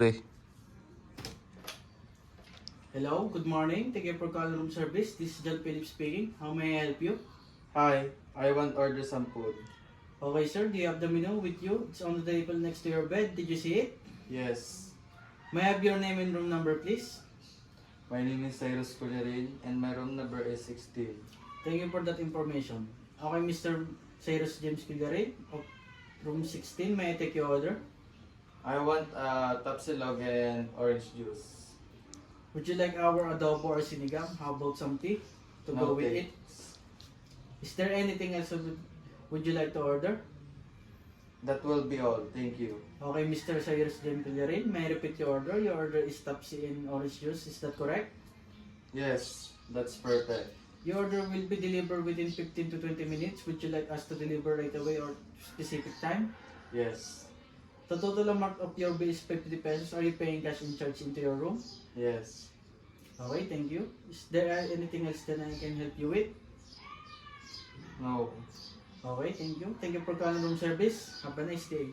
Okay. Hello, good morning. Thank you for calling room service. This is John Philip speaking. How may I help you? Hi, I want order some food. Okay, sir. Do you have the menu with you? It's on the table next to your bed. Did you see it? Yes, May I have your name and room number, please? my name is Cyrus Collarin and my room number is 16. Thank you for that information. Okay, Mr. Cyrus James Kilgare of room 16. May I take your order? I want tapsilog and orange juice. Would you like our adobo or sinigang? How about some tea to go No with it? thanks. Is there anything else would you like to order? That will be all. Thank you. Okay, Mr. Cyrus James Kilgare, may I repeat your order? Your order is Tapsi and orange juice. Is that correct? Yes, that's perfect. Your order will be delivered within 15 to 20 minutes. Would you like us to deliver right away or specific time? Yes, The total amount of your bill is 50 pesos. Are you paying cash in charge into your room? yes. Okay, thank you. Is there anything else that I can help you with? No. Okay, thank you. Thank you for calling room service. Have a nice day.